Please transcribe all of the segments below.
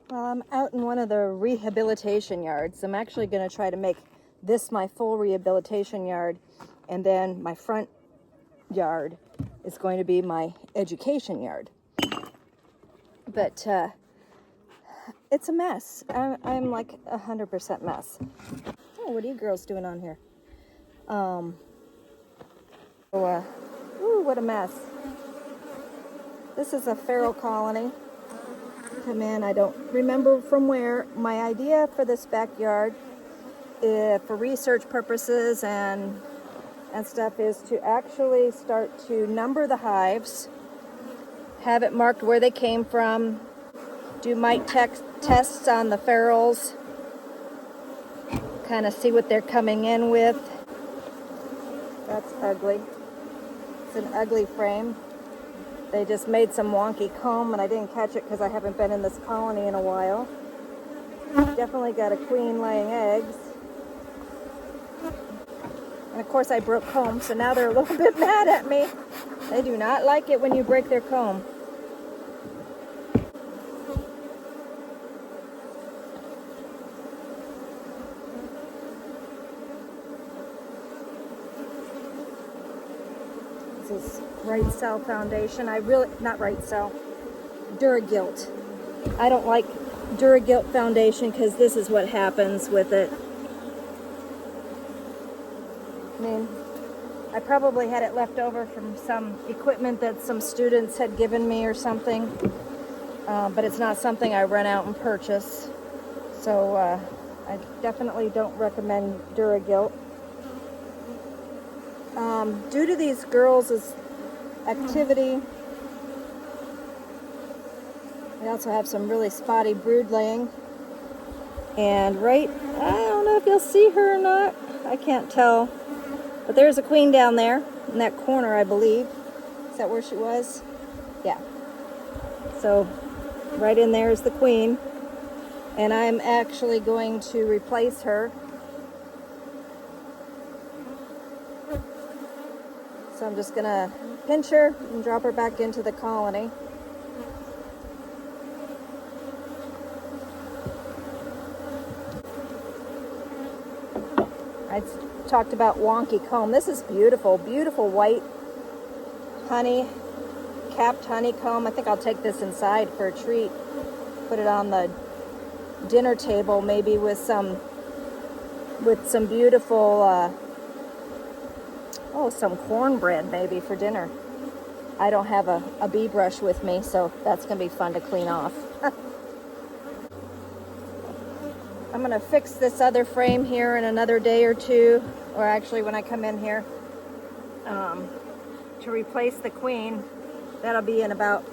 Well, I'm out in one of the rehabilitation yards. I'm actually going to try to make this my full rehabilitation yard, and then my front yard is going to be my education yard. But it's a mess. I'm like 100% mess. Oh, what are you girls doing on here? Ooh, what a mess. This is a feral colony. Come in, I don't remember from where. My idea for this backyard, for research purposes and stuff, is to actually start to number the hives, have it marked where they came from, do mite tests on the ferals, kind of see what they're coming in with. That's ugly. It's an ugly frame. They just made some wonky comb, and I didn't catch it because I haven't been in this colony in a while. Definitely got a queen laying eggs. And of course I broke comb, so now they're a little bit mad at me. They do not like it when you break their comb. This is Right Cell Foundation. Not Right Cell, Duragilt. I don't like Duragilt Foundation because this is what happens with it. I mean, I probably had it left over from some equipment that some students had given me or something, but it's not something I run out and purchase. So I definitely don't recommend Duragilt. Due to these girls' activity, we also have some really spotty brood laying. And I don't know if you'll see her or not. I can't tell. But there's a queen down there in that corner, I believe. Is that where she was? Yeah. So right in there is the queen. And I'm actually going to replace her. So I'm just going to pinch her and drop her back into the colony. I talked about wonky comb. This is beautiful, beautiful white honey, capped honeycomb. I think I'll take this inside for a treat. Put it on the dinner table, maybe with some beautiful, some cornbread maybe for dinner. I don't have a bee brush with me, so that's going to be fun to clean off. I'm going to fix this other frame here in another day or two, or actually when I come in here to replace the queen. That'll be in about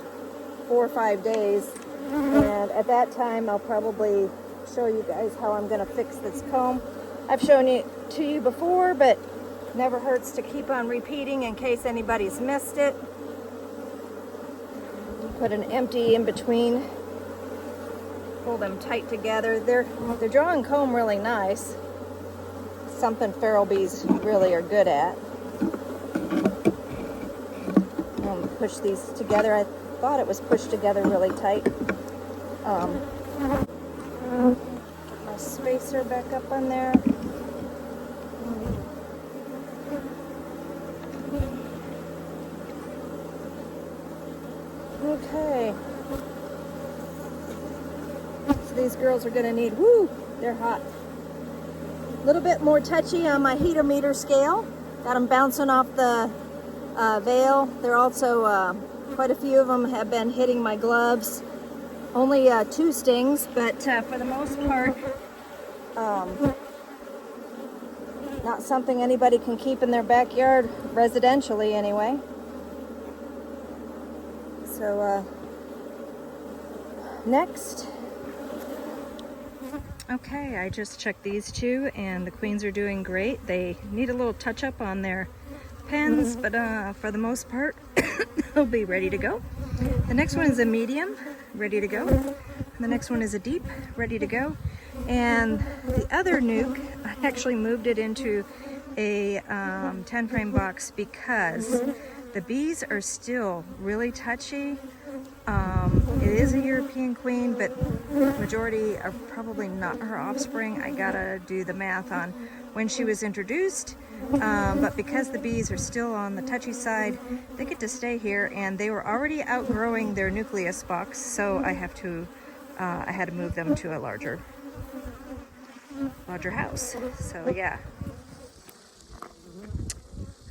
4 or 5 days, and at that time I'll probably show you guys how I'm going to fix this comb. I've shown it to you before, but never hurts to keep on repeating in case anybody's missed it. Put an empty in between. Pull them tight together. They're drawing comb really nice. Something feral bees really are good at. Push these together. I thought it was pushed together really tight. My spacer back up on there. Okay. So these girls are going to need, they're hot. A little bit more touchy on my heatometer scale. Got them bouncing off the veil. They're also, quite a few of them have been hitting my gloves. Only 2 stings, but for the most part, not something anybody can keep in their backyard, residentially anyway. So, next. Okay, I just checked these 2, and the queens are doing great. They need a little touch up on their pens, but for the most part, they'll be ready to go. The next one is a medium, ready to go. And the next one is a deep, ready to go. And the other nuke, I actually moved it into a 10 frame box because the bees are still really touchy. It is a European queen, but majority are probably not her offspring. I gotta do the math on when she was introduced, but because the bees are still on the touchy side, they get to stay here, and they were already outgrowing their nucleus box, so I had to move them to a larger house. So yeah.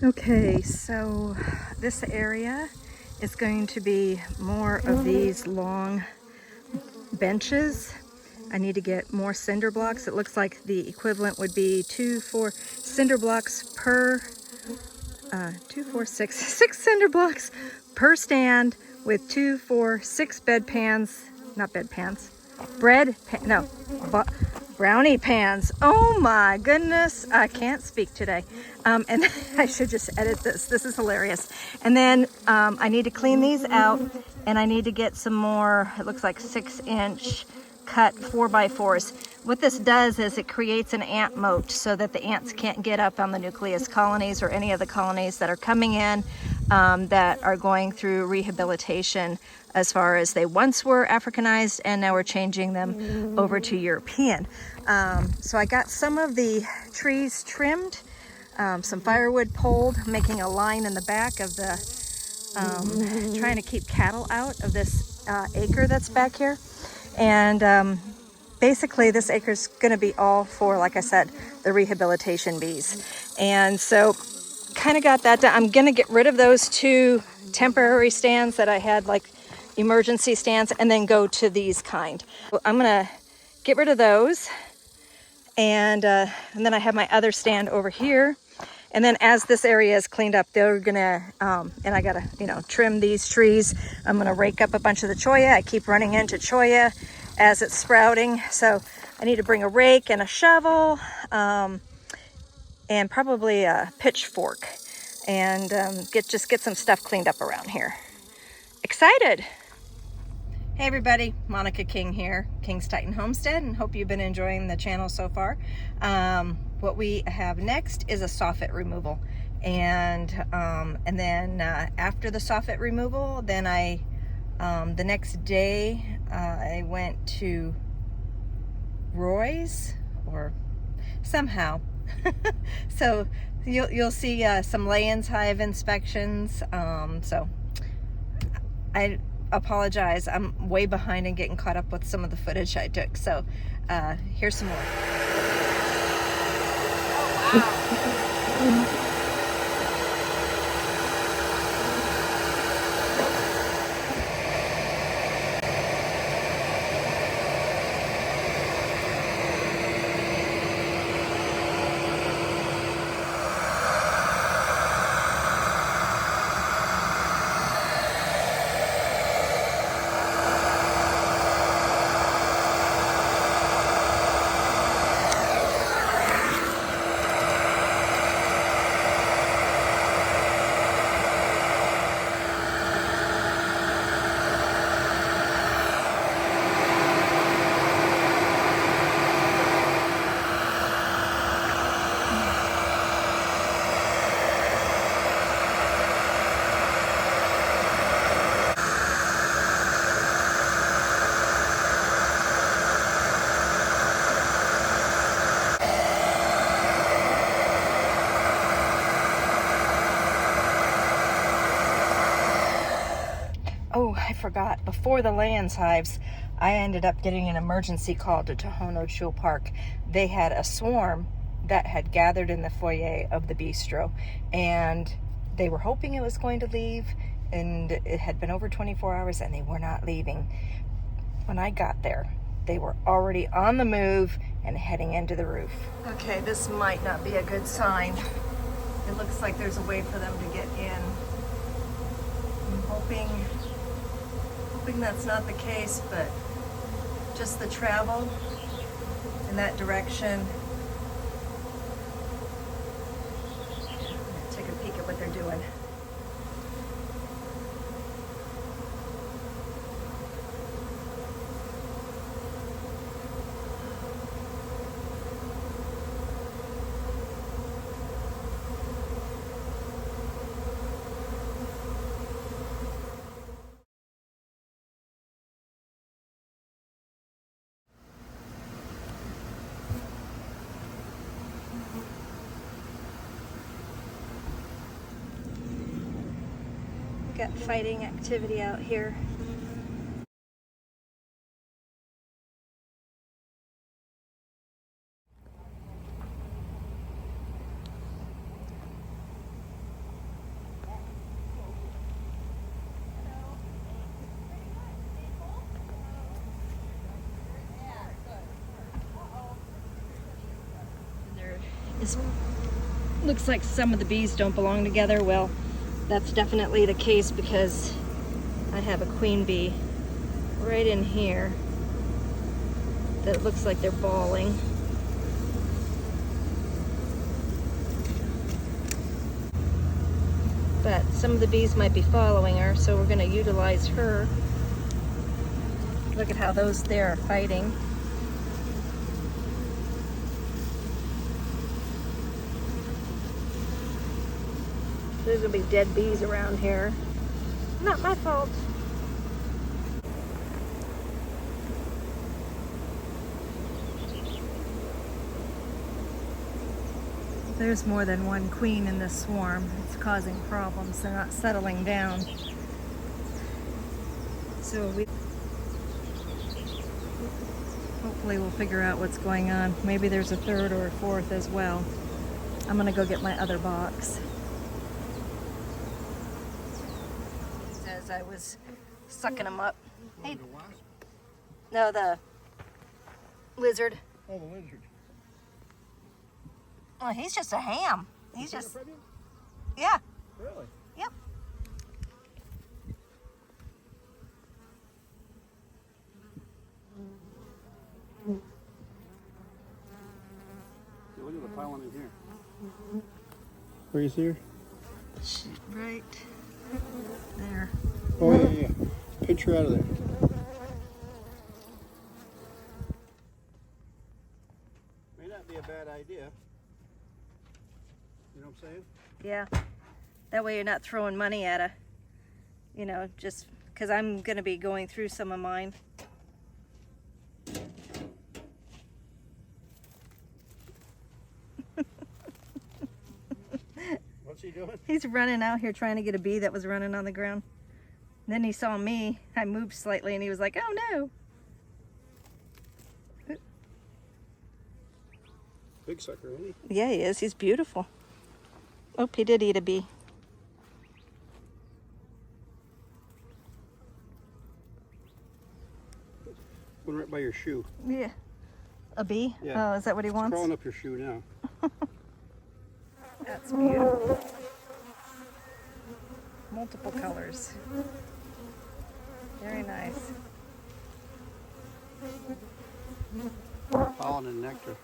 Okay, so this area is going to be more of these long benches. I need to get more cinder blocks. It looks like the equivalent would be 4 cinder blocks per 6 cinder blocks per stand, with 6 brownie pans. Oh my goodness, I can't speak today. And I should just edit this. This is hilarious. And then I need to clean these out, and I need to get some more, it looks like 6-inch cut 4x4s. What this does is it creates an ant moat so that the ants can't get up on the nucleus colonies or any of the colonies that are coming in that are going through rehabilitation, as far as they once were Africanized and now we're changing them over to European. So I got some of the trees trimmed, some firewood pulled, making a line in the back of the, trying to keep cattle out of this acre that's back here. And basically this acre is going to be all for, like I said, the rehabilitation bees. And so kind of got that done. I'm going to get rid of those 2 temporary stands that I had, like emergency stands, and then go to these kind. I'm going to get rid of those, and then I have my other stand over here. And then as this area is cleaned up, they're gonna, and I gotta, trim these trees. I'm gonna rake up a bunch of the cholla. I keep running into cholla as it's sprouting. So I need to bring a rake and a shovel, and probably a pitchfork, and get some stuff cleaned up around here. Excited. Hey everybody, Monica King here, King's Titan Homestead, and hope you've been enjoying the channel so far. What we have next is a soffit removal, and then after the soffit removal, then the next day I went to Roy's, or somehow. So you'll see some lay-ins hive inspections. So I apologize, I'm way behind in getting caught up with some of the footage I took. So here's some more. Oh, wow. Oh, I forgot. Before the Lands hives, I ended up getting an emergency call to Tohono Chul Park. They had a swarm that had gathered in the foyer of the bistro, and they were hoping it was going to leave, and it had been over 24 hours and they were not leaving. When I got there, they were already on the move and heading into the roof. Okay, this might not be a good sign. It looks like there's a way for them to get in. I'm hoping that's not the case, but just the travel in that direction. Take a peek at what they're doing. got fighting activity out here. There is, looks like some of the bees don't belong together. Well, that's definitely the case because I have a queen bee right in here that looks like they're balling. But some of the bees might be following her, so we're going to utilize her. Look at how those there are fighting. There's going to be dead bees around here. Not my fault. There's more than one queen in this swarm. It's causing problems. They're not settling down. So hopefully we'll figure out what's going on. Maybe there's a third or a fourth as well. I'm gonna go get my other box. As I was sucking them up. Hey. No, the lizard. Oh, the lizard. Well, he's just a ham. He's just, yeah. Really? Yep. Yeah, look at the pollen in here. Where you see her? Right there. Oh, yeah. Pinch her out of there. May not be a bad idea. You know what I'm saying? Yeah. That way you're not throwing money at her. You know, just because I'm going to be going through some of mine. What's he doing? He's running out here trying to get a bee that was running on the ground. And then he saw me. I moved slightly and he was like, oh no. Big sucker, isn't he? Yeah, he is. He's beautiful. Oh, he did eat a bee. One right by your shoe. Yeah. A bee? Yeah. Oh, is that what he It's wants? crawling up your shoe now. That's beautiful. Multiple colors. Very nice. Pollen and nectar.